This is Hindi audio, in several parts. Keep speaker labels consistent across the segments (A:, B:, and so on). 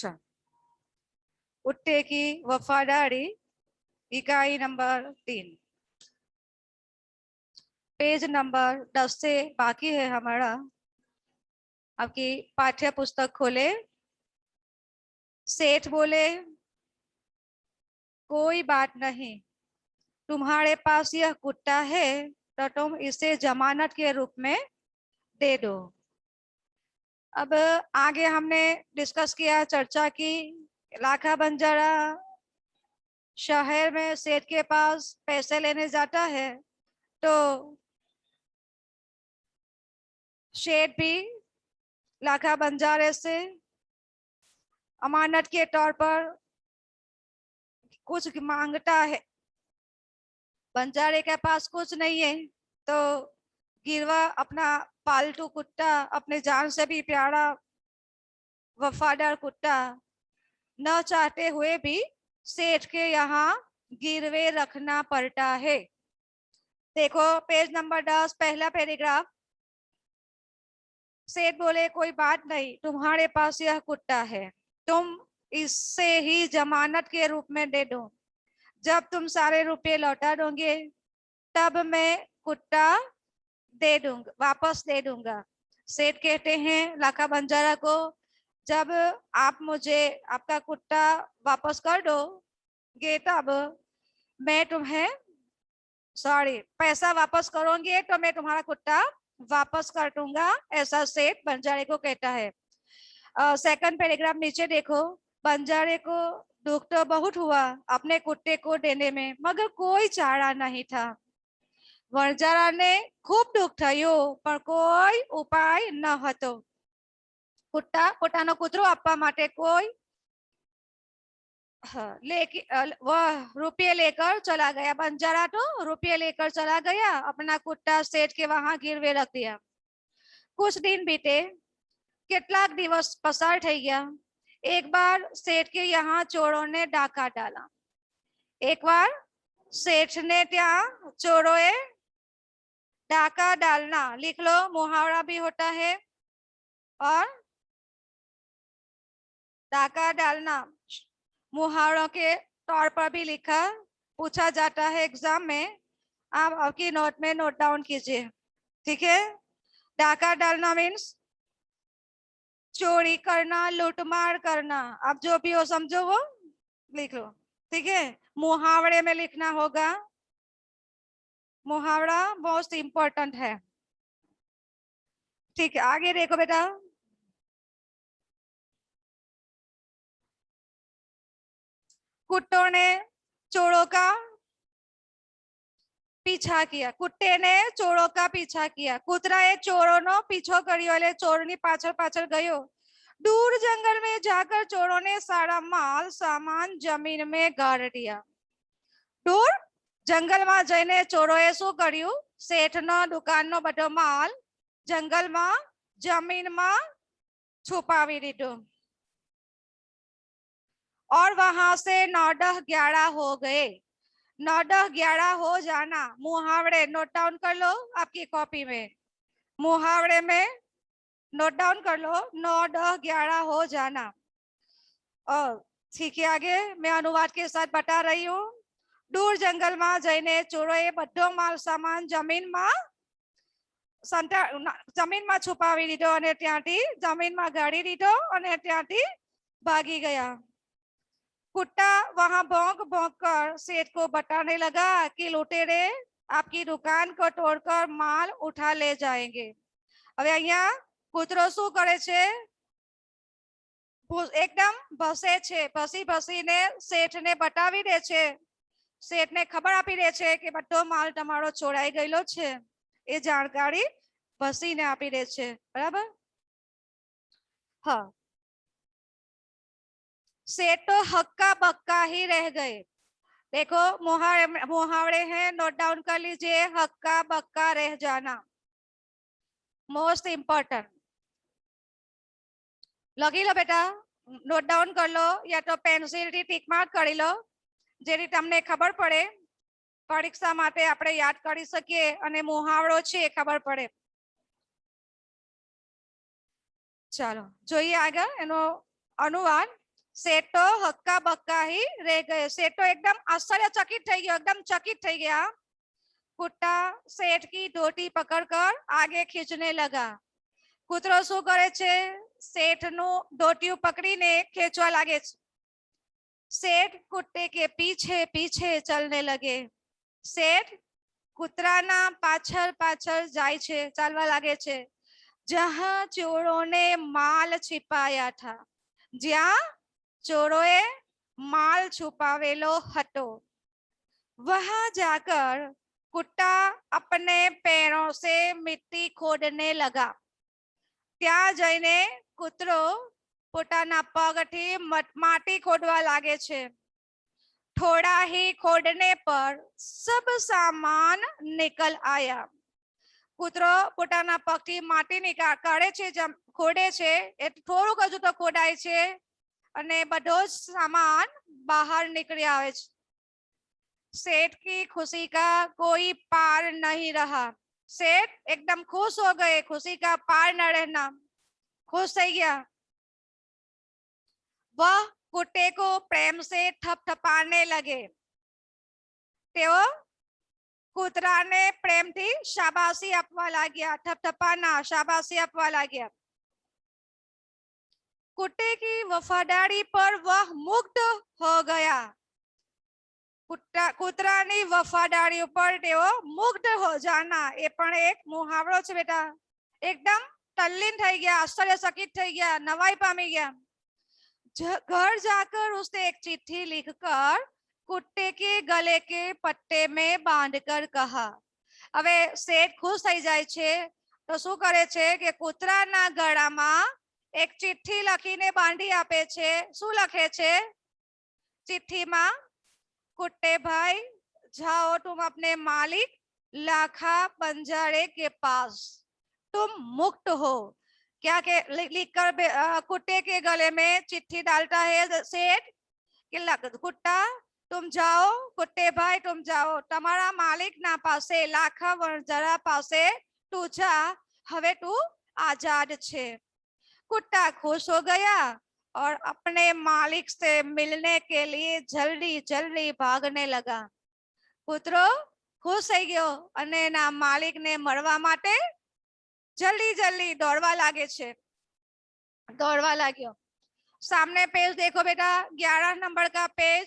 A: अच्छा, कुत्ते की वफादारी, इकाई नंबर 3, पेज नंबर 10 से बाकी है हमारा। आपकी पाठ्य पुस्तक खोले। सेठ बोले, कोई बात नहीं, तुम्हारे पास यह कुत्ता है तो तुम इसे जमानत के रूप में दे दो। अब आगे हमने डिस्कस किया, चर्चा की, लाखा बंजारा शहर में सेठ के पास पैसे लेने जाता है तो सेठ भी लाखा बंजारे से अमानत के तौर पर कुछ मांगता है। बंजारे के पास कुछ नहीं है तो गिरवा अपना पालतू कुत्ता, अपने जान से भी प्यारा वफादार कुत्ता, न चाहते हुए भी सेठ के यहाँ गिरवे रखना पड़ता है। देखो पेज नंबर 10, पहला पैराग्राफ। सेठ बोले, कोई बात नहीं, तुम्हारे पास यह कुत्ता है, तुम इससे ही जमानत के रूप में दे दो। जब तुम सारे रुपए लौटा दोगे तब मैं कुत्ता दे दूंगा, वापस दे दूंगा। सेठ कहते हैं लाखा बंजारा को, जब आप मुझे आपका कुत्ता वापस कर दोगे तब मैं तुम्हें पैसा वापस करोगे तो मैं तुम्हारा कुत्ता वापस कर दूंगा, ऐसा सेठ बंजारे को कहता है। सेकंड पैराग्राफ नीचे देखो। बंजारे को दुख तो बहुत हुआ अपने कुत्ते को देने में, मगर कोई चारा नहीं था। बंजारा ने खूब दुख થયું પણ કોઈ ઉપાય ન હતો। कुत्ता પોતાનો કૂતરો આપવા માટે કોઈ वह रुपये लेकर चला गया। बंजारा तो रुपये लेकर चला गया, अपना कुत्ता सेठ के वहां गिरवे रख दिया। कुछ दिन बीते, કેટલાક દિવસ પસાર થઈ ગયા। एक बार सेठ के यहाँ चोरों ने डाका डाला। एक बार सेठ ने ત્યાં चोरों डाका डालना लिख लो, मुहावरा भी होता है और डाका डालना मुहावरों के तौर पर भी लिखा पूछा जाता है एग्जाम में। आप आपकी नोट में नोट डाउन कीजिए, ठीक है। डाका डालना मीन्स चोरी करना, लूटमार करना। आप जो भी हो समझो वो लिख लो, ठीक है। मुहावरे में लिखना होगा, मुहावरा मोस्ट इंपॉर्टेंट है, ठीक है। आगे देखो बेटा, कुत्तों ने चोरों का पीछा किया। कुत्ते ने चोरों का पीछा किया। कूतराए चोरों पीछो कर्यो એટલે ચોરની પાછળ પાછળ ગયો। दूर जंगल में जाकर चोरों ने सारा माल सामान जमीन में गाड़ दिया। दूर जंगल में जईने चोरोए શું કર્યું? શેઠનો દુકાનનો બધો માલ જંગલમાં જમીનમાં છુપાવી દીધો और वहां से 9-10-11 हो गए। 9-10-11 हो जाना मुहावरे नोट डाउन कर लो आपकी कॉपी में, मुहावरे में नोट डाउन कर लो, 9-10-11 हो जाना। और ठीक है, आगे मैं अनुवाद के साथ बता रही हूँ। दूर जंगल में जईने चोरोए बधो माल सामान जमीन में છુપાવી દીધો અને ત્યાંથી જમીન में ગાળી દીધો અને ત્યાંથી भागी गया। कुत्ता वहां भौंक भौंक कर सेठ को बताने लगा कि लुटेरे आपकी दुकान को तोड़कर माल उठा ले जाएंगे। હવે અહીંયા કૂતરો શું કરે છે? એકદમ ભસે છે, ભસી ભસીને શેઠને બતાવી દે છે, શેઠને ખબર આપી દે છે કે બધો માલ તમારો ચોરાઈ ગયેલો છે, એ જાણકારી ભસીને આપી દે છે, બરાબર। हाँ, सेठ तो हक्का बक्का ही रह गए। देखो मुहावरे हैं, नोट डाउन कर लीजिए। हक्का बक्का रह जाना मोस्ट इंपॉर्टेंट, लगी लो बेटा, नोट डाउन कर लो या तो पेन्सिल थी टिक मार्क करी लो, जेरी तमने खबर पड़े परीक्षा माटे आपणे याद करी सकीए अने मुहावरो छे खबर पड़े। चलो જોઈએ આગળ એનો अनुवाद। सेठ तो हक्का बक्का ही रह गए। सेठ तो एकदम आश्चर्यचकित થઈ ગયો, एकदम चकित થઈ गया। कुत्ता सेठ की धोती पकड़कर आगे खींचने लगा। કૂતરો શું કરે છે? શેઠનું ધોતિયું પકડીને ખેંચવા લાગે છે। सेठ कुत्ते के पीछे पीछे चलने लगे। सेठ કૂતરાના પાછળ પાછળ જાય છે, ચાલવા લાગે છે। जहां चोरों ने माल छिपाया था, જ્યાં ચોરોએ માલ છુપાવેલો હતો, वहां जाकर कुत्ता अपने पैरों से मिट्टी खोदने लगा। ત્યાં જઈને કૂતરો પોતાના પગથી માટી ખોદવા લાગે છે। थोड़ा ही खोदने पर सब सामान निकल आया। કૂતરો પોતાના પગથી માટી કાઢે છે, ખોદે છે, એ થોડુંક હજુ તો ખોદાય છે અને બધો જ સામાન બહાર નીકળી આવે છે। सेठ की खुशी का कोई पार नहीं रहा। सेठ एकदम खुश हो गए, खुशी का पार न रहना, खुश થઈ ગયા। वह कुत्ते को प्रेम से थपथपाने लगे। તેઓ કૂતરાને પ્રેમથી શાબાશી આપવા लाग्या, थपथपाना, शाबाशी આપવા लाग्या। कुत्ते की वफादारी पर वह मुग्ध हो गया। કૂતરાની વફાદારી ઉપર તેઓ મુગ્ધ हो जाना, એ પણ એક મુહાવરો છે બેટા। एकदम तल्लीन થઈ ગયા, आश्चर्यचकित થઈ ગયા, नवाई પામી ગયા। घर जाकर उसने एक चिट्ठी लिखकर कुत्ते के गले के पट्टे में बांधकर कहा। હવે શેઠ ખુશ થઈ જાય છે તો શું કરે છે કે કૂતરાના ગળામાં એક ચિઠ્ઠી લખીને બાંધી આપે છે। શું લખે છે ચિઠ્ઠીમાં? कुत्ते भाई, जाओ तुम अपने मालिक लाखा पंजरे के पास, तुम मुक्त हो। क्या के लिखकर कुत्ते के गले में चिट्ठी डालता है सेठ कि कुत्ता तुम जाओ, कुत्ते भाई तुम जाओ, તમારા માલિક ના પાસે લાખા વણઝરા પાસે તું જા, હવે તું આઝાદ છે। कुत्ता खुश हो गया और अपने मालिक से मिलने के लिए जल्दी जल्दी भागने लगा। કૂતરો ખુશ થઈ ગયો અને એના માલિકને મળવા માટે જલ્દી જલ્દી દોડવા લાગે છે, દોડવા लाग्यो। सामने पेज देखो बेटा, 11 नंबर का पेज।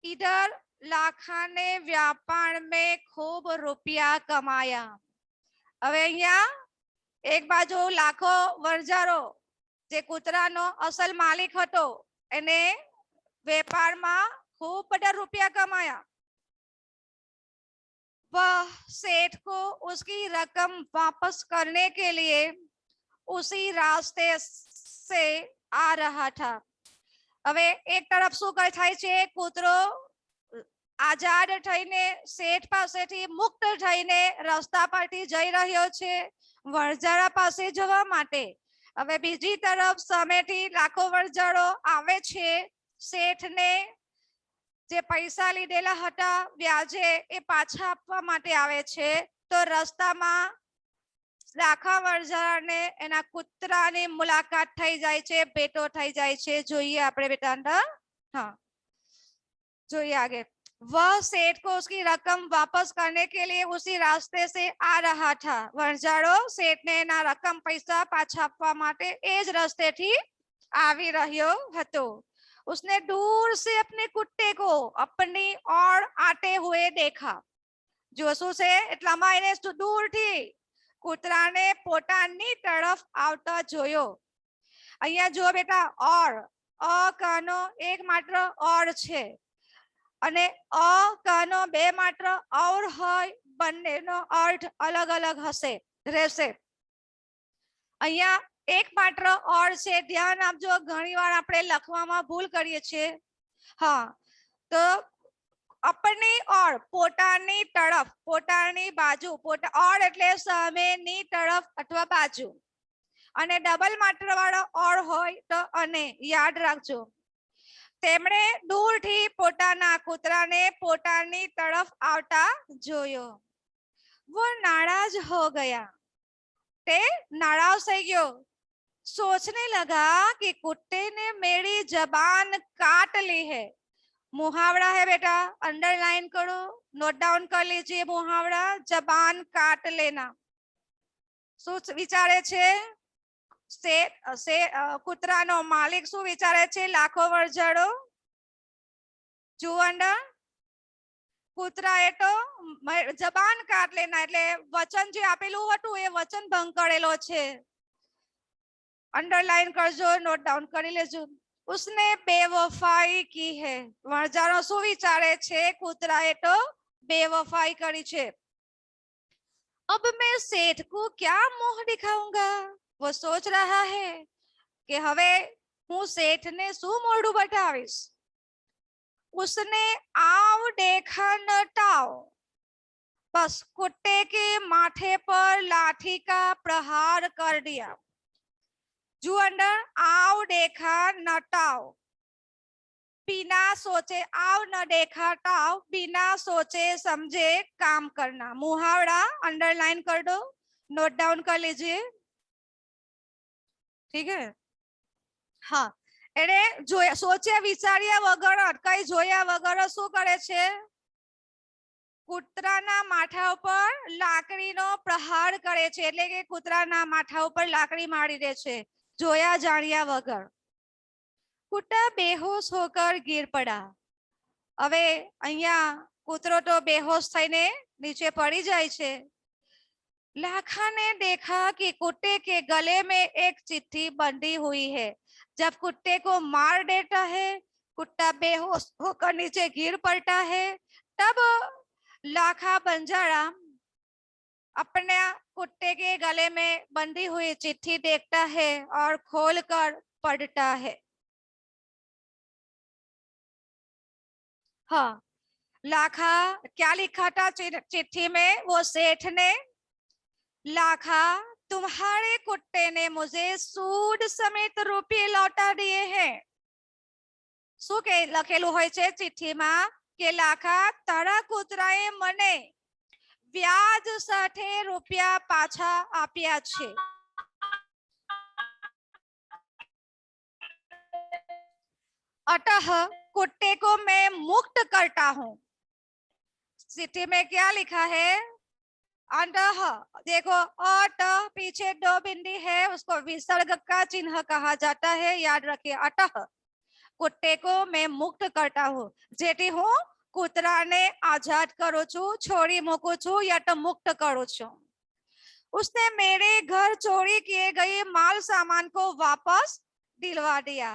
A: इधर लाखा ने व्यापार में खूब रुपया कमाया। હવે અહીંયા એક બાજુ લાખો વણઝારો જે કૂતરાનો અસલ માલિક હતો એને વેપારમાં खूब बड़ा रुपया कमाया। वह सेठ को उसकी रकम वापस करने के लिए उसी रास्ते से आ रहा था। હવે એક તરફ શું થાય છે, કૂતરો આઝાદ થઈને શેઠ પાસેથી મુક્ત થઈને રસ્તા પરથી જઈ રહ્યો છે વણઝારા પાસે જવા માટે। હવે બીજી તરફ સામેથી લાખો વણઝારો આવે છે, શેઠને જે પૈસા લીધેલા હતા વ્યાજે એ પાછા આપવા માટે આવે છે। તો રસ્તામાં લાખા વણઝારાને એના કૂતરાની મુલાકાત થઈ જાય છે, ભેટો થઈ જાય છે। જોઈએ આપણે બેટા અંદર, हाँ જોઈએ आगे। वह सेठ को उसकी रकम वापस करने के लिए उसी रास्ते से आ रहा था। વણઝારો શેઠને એના રકમ પૈસા પાછા આપવા માટે એ જ રસ્તેથી આવી રહ્યો હતો। उसने दूर से अपने कुत्ते को अपनी ओर आते हुए देखा। जो શું છે એટલામાં એને દૂરથી કૂતરાને પોતાની તરફ આવતા જોયો। અહીંયા જો બેટા ઓર, અ કાનો એક માત્ર ઓર છે અને અ કાનો બે માત્ર ઓર હોય, બંનેનો અર્થ અલગ અલગ હશે રહેશે। અહીંયા એક માત્ર ઓર છે, ધ્યાન આપજો, ઘણીવાર આપણે લખવામાં ભૂલ કરીએ છીએ। હા, તો अपनी ओर, પોતાની તરફ, પોતાની બાજુ, ઓર એટલે સામેની તરફ અથવા બાજુ, અને ડબલ માત્ર વાળો ઓર હોય તો અને, યાદ રાખજો। તેમણે દૂરથી પોતાના કૂતરાને પોતાની તરફ આવતા જોયો। वो नाराज हो गया, તે નારાજ થઈ ગયો। सोचने लगा कि कुत्ते ने मेरी जबान काट ली है। मुहावरा है बेटा, अंडरलाइन करो, नोट डाउन कर लीजिए मुहावरा, जबान काट लेना। શું વિચારે છે કૂતરાનો માલિક? શું વિચારે છે? લાખો વરજાડો જુવંડા કૂતરા એ તો જબાન કાટ લેના એટલે વચન જે આપેલું હતું એ વચન ભંગ કરેલો છે। अंडरलाइन करजो, नोट डाउन કરી લેજો। उसने बेवफाई की है। વરજાડો શું વિચારે છે? કૂતરાએ તો बेवफाई કરી છે। अब मैं सेठ को क्या मुंह दिखाऊंगा? वो सोच रहा है कि हवे हूँ सेठ ने शू मोढ़ू बतावीश। उसने आव देखा न टाव, बस कुत्ते के माथे पर लाठी का प्रहार कर दिया। जो अंदर आव देखा न टाव, बिना सोचे, आव न देखा टाव, बिना सोचे समझे काम करना। मुहावरा अंडरलाइन कर दो, नोट डाउन कर लीजिए, ठीक है। हाँ, એને સોચ્યા વિચાર્યા વગર, કઈ જોયા વગર શું કરે છે? કૂતરાના માથા ઉપર લાકડીનો પ્રહાર કરે છે, એટલે કે કૂતરાના માથા ઉપર લાકડી મારી દે છે જોયા જાણ્યા વગર। કૂતરા બેહોશ હોકર ગીર પડા। હવે અહીંયા કૂતરો તો બેહોશ થઈને નીચે પડી જાય છે। लाखा ने देखा कि कुत्ते के गले में एक चिट्ठी बंधी हुई है। जब कुत्ते को मार देता है, कुत्ता बेहोश होकर नीचे गिर पड़ता है, तब लाखा बंजारा अपने कुत्ते के गले में बंधी हुई चिट्ठी देखता है और खोलकर पढ़ता है। हाँ, लाखा क्या लिखा था चिट्ठी में? वो सेठ ने, लाखा तुम्हारे कुत्ते ने मुझे सूद समेत रुपये लौटा दिए हैं। શું કે લખેલું હોય છે ચિઠ્ઠીમાં કે લાખા તારા કૂતરાએ મને વ્યાજ સાથે રૂપિયા પાછા આપ્યા છે। अतः कुत्ते को मैं मुक्त करता हूँ। चिट्ठी में क्या लिखा है? अंतः, देखो अत पीछे दो बिंदी है, उसको विसर्ग का चिन्ह कहा जाता है, याद रखिए। अतः कुत्ते को मैं मुक्त करता हूँ, जेठी हूँ कूतरा ने आजाद करो छू, छोड़ी मूकू छू या तो मुक्त करो छू। उसने मेरे घर चोरी किए गए माल सामान को वापस दिलवा दिया।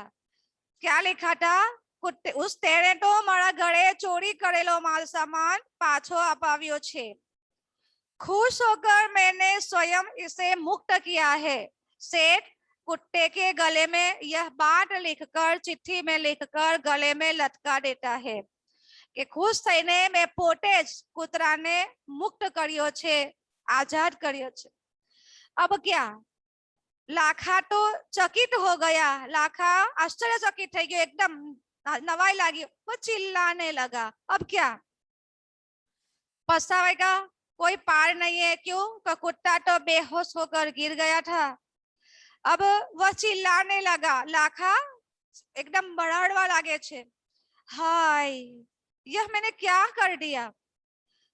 A: क्या लिखा था? कुत्ते उस तेरे तो मारा घरे चोरी करेलो माल सामान पाछो अपाव्यो छे। खुश होकर मैंने स्वयं इसे मुक्त किया है। सेठ कुत्ते के गले में यह बात लिखकर, चिट्ठी में लिखकर गले में लटका देता है कि खुश थईने मैं पोते ज कूतराने मुक्त कर्यो छे, आजाद कर्यो छे। अब क्या? लाखा तो चकित हो गया। लाखा आश्चर्यचकित થઈ ગયો, एकदम नवाई लगी। वो चिल्लाने लगा। अब क्या? पछतावेगा कोई पार नहीं है। क्यों? तो कुत्ता तो बेहोश होकर गिर गया था। अब वह चिल्लाने लगा। लाखा एकदम बड़ाड़वा लागे छे, हाय यह मैंने क्या कर दिया।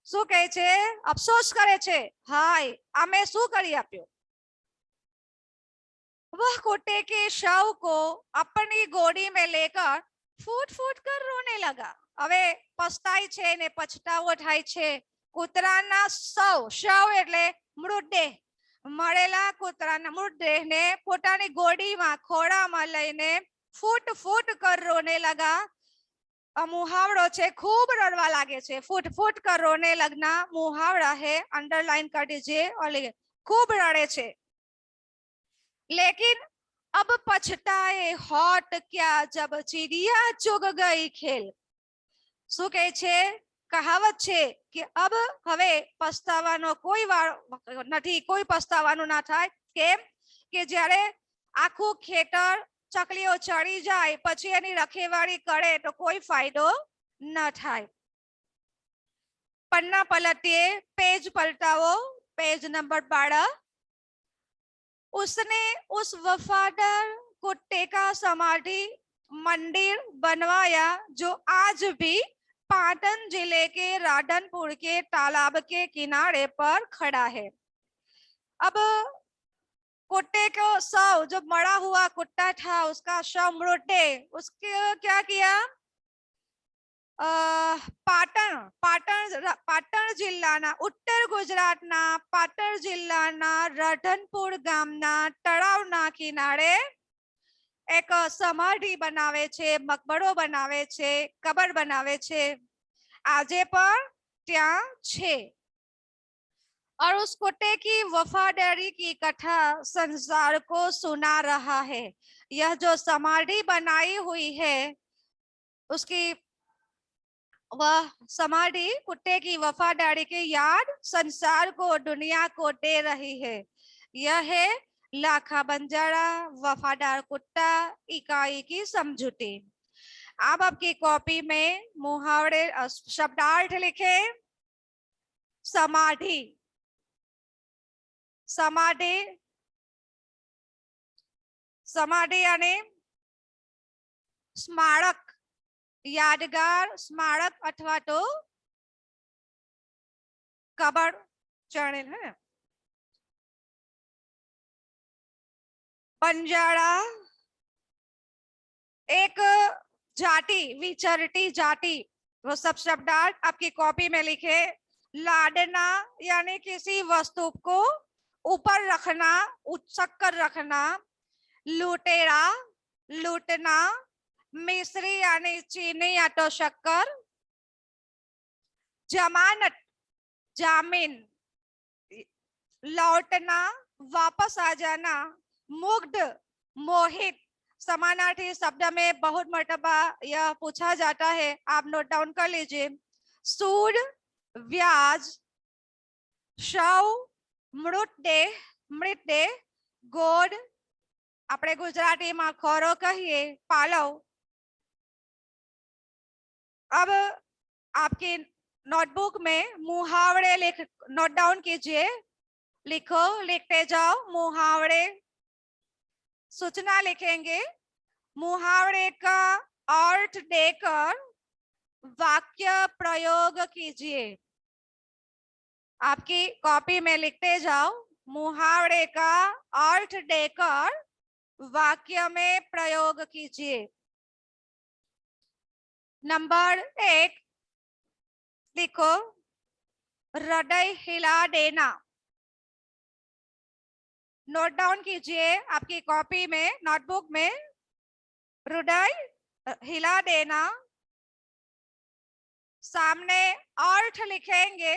A: शू कहे छे? अफसोस करे छे, हाय आमे शू करी आप्यो। वह कुत्ते के शव को अपनी गोदी में लेकर फूट फूट कर रोने लगा। હવે પસ્તાય છે ને પછતાવો થાય છે। કૂતરાના શવ એટલે મૃતદેહ, મળેલા કૂતરાના મૃતદેહને પોતાની ગોદીમાં ખોળામાં લઈને ફૂટ ફૂટ કર રોને લગા। મુહાવરો છે, खूब रड़वा लागे छे। फूट फूट कर रोने लगना मुहावरा है, अंडरलाइन कर दीजिए। और खूब रड़े छे। लेकिन अब पछताए होत क्या जब चिड़िया चुग गई खेल। शू कहे छे? कहावत छे कि अब हवे पछतावानो कोई वार नथी, कोई पछतावानो ना थाय। केम के ज्यारे आखू खेतर चकलीओ चढ़ी जाए पछी एनी रखेवाड़ी करे तो कोई फायदो न थाय। पन्ना पलटिए, पेज पलटावो, पेज नंबर 12। उसने उस वफादार कुत्ते का समाधि मंदिर बनवाया जो आज भी पाटन जिले के राधनपुर के तालाब के किनारे पर खड़ा है। अब कुत्ते को शव, जो मरा हुआ कुत्ता था उसका शव मृतदेह, उसके क्या किया, પાટણ જિલ્લાના ઉત્તર ગુજરાતના પાટણ જિલ્લાના રાધનપુર ગામના તળાવના કિનારે એક સમાધિ બનાવે છે, મકબરો બનાવે છે, કબર બનાવે છે, આજે પણ ત્યાં છે। और उस कुत्ते की वफादारी की कथा संसार को सुना रहा है। यह जो समाधि बनाई हुई है उसकी वह समाधि कुत्ते की वफादारी की याद संसार को, दुनिया को दे रही है। यह है लाखा बंजारा वफादार कुत्ता इकाई की समझौती। आप आपकी कॉपी में मुहावरे शब्दार्थ लिखे। समाधि, समाधि, समाधि यानी स्मारक, यादगार स्मारक अथवा तो कबर चरणेल है। बंजारा एक जाति, विचरती जाति, वो सब शब्दार्थ आपकी कॉपी में लिखे। लादना यानी किसी वस्तु को ऊपर रखना, उचक कर रखना। लुटेरा, लूटना। मिश्री यानी चीनी या तो शक्कर। जमानत, जामीन, लौटना, वापस आ जाना। मुग्ध, मोहित, समानार्थी शब्द में बहुत मर्तबा यह पूछा जाता है, आप नोट डाउन कर लीजिए। सूद, व्याज। शव, मृतदेह, मृतदेह। गोद, આપણે ગુજરાતીમાં ખોરો કહીએ, પાલવ। अब आपकी नोटबुक में मुहावरे नोट डाउन कीजिए, लिखो, लिखते जाओ। मुहावरे, सूचना लिखेंगे, मुहावरे का अर्थ देकर वाक्य प्रयोग कीजिए। आपकी कॉपी में लिखते जाओ, मुहावरे का अर्थ देकर वाक्य में प्रयोग कीजिए। नंबर 1 लिखो, हृदय हिला देना। नोट डाउन कीजिए आपकी कॉपी में, नोटबुक में, हृदय हिला देना। सामने अर्थ लिखेंगे,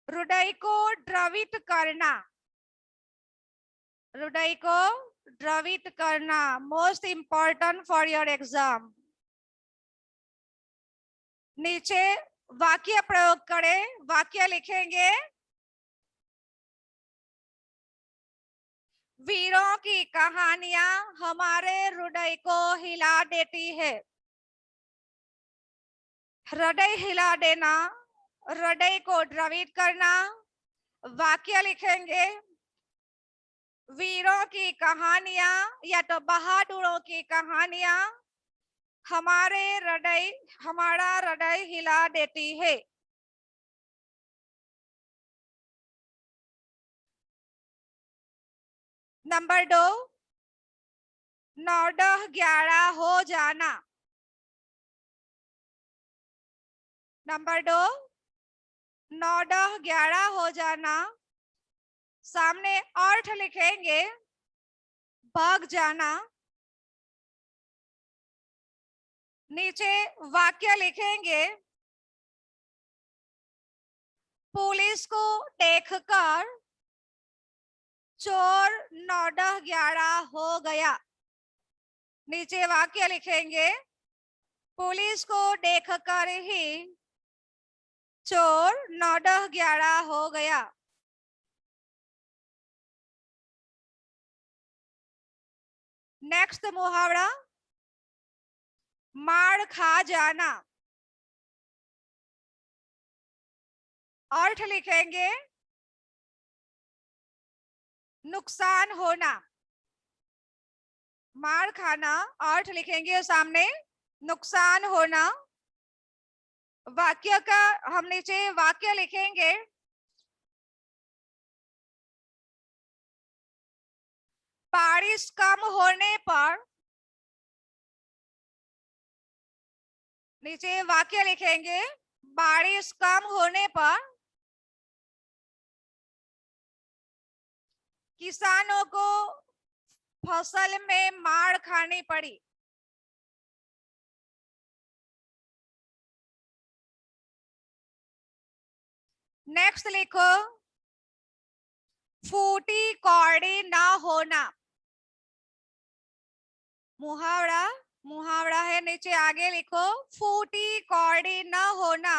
A: हृदय को द्रवित करना, हृदय को द्रवित करना। Most important for your exam. नीचे वाक्य प्रयोग करें, वाक्य लिखेंगे, वीरों की कहानियां हमारे हृदय को हिला देती है। हृदय हिला देना, हृदय को द्रवित करना। वाक्य लिखेंगे, वीरों की कहानियां या तो बहादुरों की कहानियां हमारा हृदय हिला देती है। नंबर 2, 9-11 हो जाना। नंबर 2, 9-11 हो जाना। सामने अर्थ लिखेंगे, भाग जाना। नीचे वाक्य लिखेंगे, पुलिस को देखकर चोर 9-11 हो गया। नीचे वाक्य लिखेंगे, पुलिस को देखकर ही चोर 9-11 हो गया। नेक्स्ट मुहावरा, मार खा जाना। अर्थ लिखेंगे, नुकसान होना, मार खाना, अर्थ लिखेंगे सामने नुकसान होना। वाक्य का हम नीचे वाक्य लिखेंगे, बारिश कम होने पर, नीचे वाक्य लिखेंगे, बारिश कम होने पर किसानों को फसल में मार खानी पड़ी। नेक्स्ट लिखो, फूटी कौड़ी ना होना, मुहावरा, मुहावरा है, नीचे आगे लिखो फूटी कौड़ी न होना।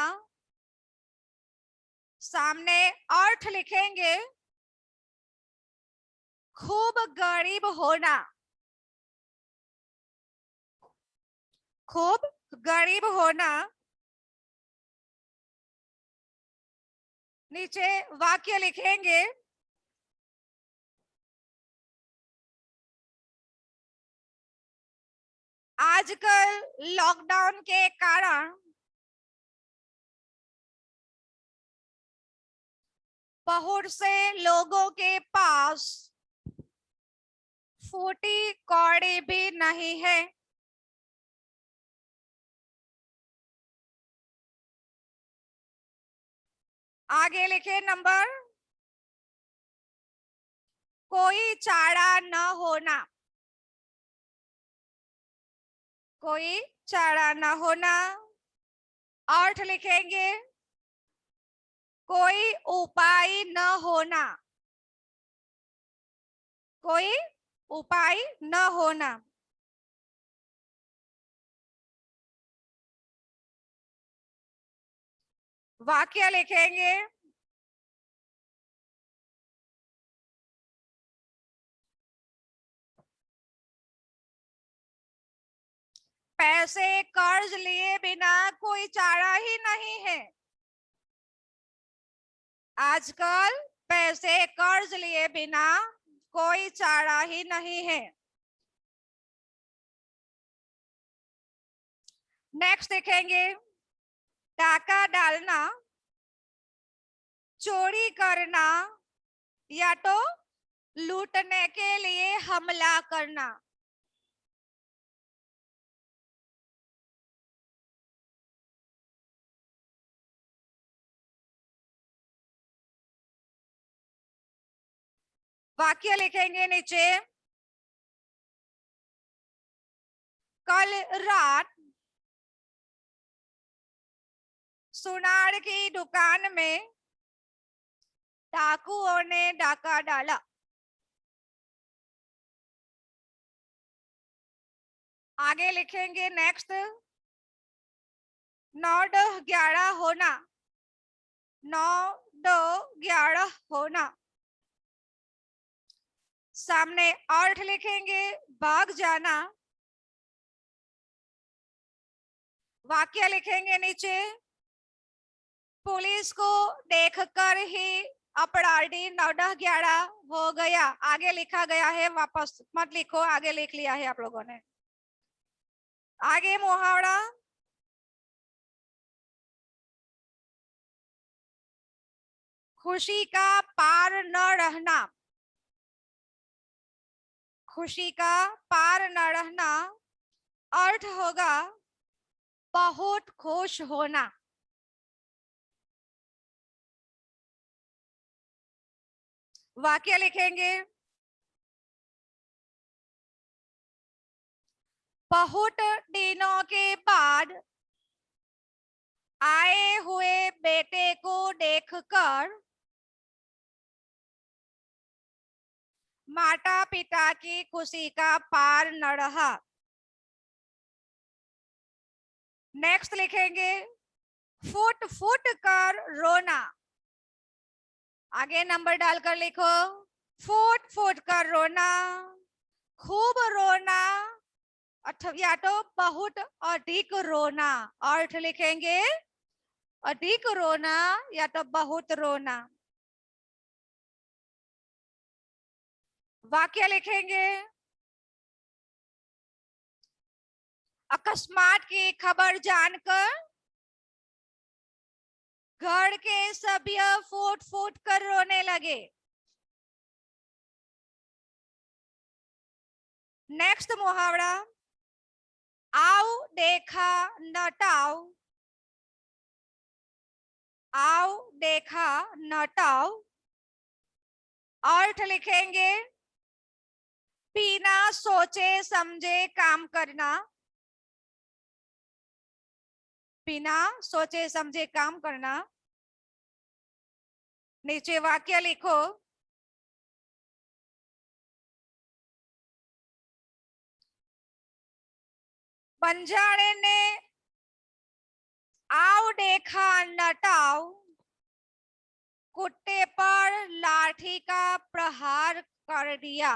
A: सामने अर्थ लिखेंगे, खूब गरीब होना, खूब गरीब होना। नीचे वाक्य लिखेंगे, आजकल लॉकडाउन के कारण बहुत से लोगों के पास फूटी कौड़ी भी नहीं है। आगे लिखे नंबर, कोई चारा न होना, कोई चारा न होना। अर्थ लिखेंगे, कोई उपाय न होना, कोई उपाय न होना। वाक्य लिखेंगे, पैसे कर्ज लिए बिना कोई चारा ही नहीं है। आजकल पैसे कर्ज लिए बिना कोई चारा ही नहीं है। नेक्स्ट देखेंगे, डाका डालना, चोरी करना या तो लूटने के लिए हमला करना। वाक्य लिखेंगे नीचे, कल रात सुनार की दुकान में डाकुओं ने डाका डाला। आगे लिखेंगे नेक्स्ट, 9-11 होना, 9-11 होना। सामने अर्थ लिखेंगे, भाग जाना। वाक्य लिखेंगे नीचे, पुलिस को देखकर ही अपराधी 9-11 हो गया। आगे लिखा गया है, वापस मत लिखो, आगे लिख लिया है आप लोगों ने। आगे मुहावरा, खुशी का पार न रहना, खुशी का पार न रहना। अर्थ होगा बहुत खुश होना। वाक्य लिखेंगे, बहुत दिनों के बाद आए हुए बेटे को देखकर माता पिता की खुशी का पार न रहा। नेक्स्ट लिखेंगे, फुट फुट कर रोना। आगे नंबर डालकर लिखो, फुट फुट कर रोना, खूब रोना या तो बहुत अधिक रोना। अर्थ लिखेंगे, अधिक रोना या तो बहुत रोना। वाक्य लिखेंगे, अकस्मात की खबर जानकर घर के सभ्य फूट फूट कर रोने लगे। नेक्स्ट मुहावरा, आओ देखा नटाओ, आओ देखा नटाओ। अर्थ लिखेंगे, बिना सोचे समझे काम करना, बिना सोचे समझे काम करना। नीचे वाक्य लिखो, बंजारे ने आओ देखा नटाओ, कुत्ते पर लाठी का प्रहार कर दिया।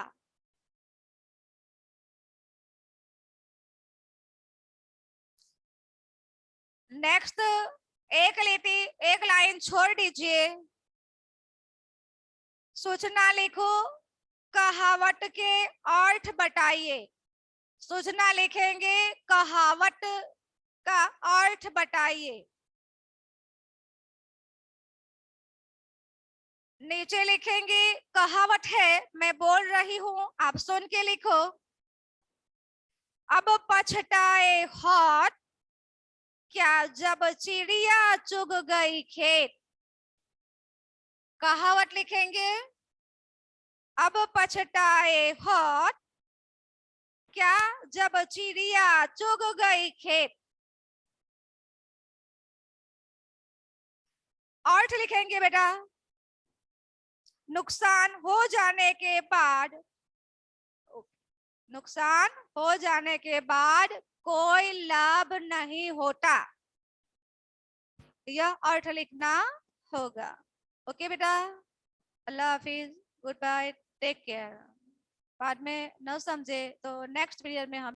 A: नेक्स्ट, एक लाइन छोड़ दीजिए, सूचना लिखो, कहावत के अर्थ बताइए। सूचना लिखेंगे, कहावत का अर्थ बताइए। नीचे लिखेंगे, कहावत है, मैं बोल रही हूं, आप सुन के लिखो, अब पछताए हाथ क्या जब चिड़िया चुग गई खेत। कहावत लिखेंगे, अब पछताए हाथ क्या जब चिड़िया चुग गई खेत। अर्थ लिखेंगे बेटा, नुकसान हो जाने के बाद, नुकसान हो जाने के बाद कोई लाभ नहीं होता, यह अर्थ लिखना होगा। ओके बेटा, अल्लाह हाफिज, गुड बाय, टेक केयर। बाद में न समझे तो नेक्स्ट पीरियड में हम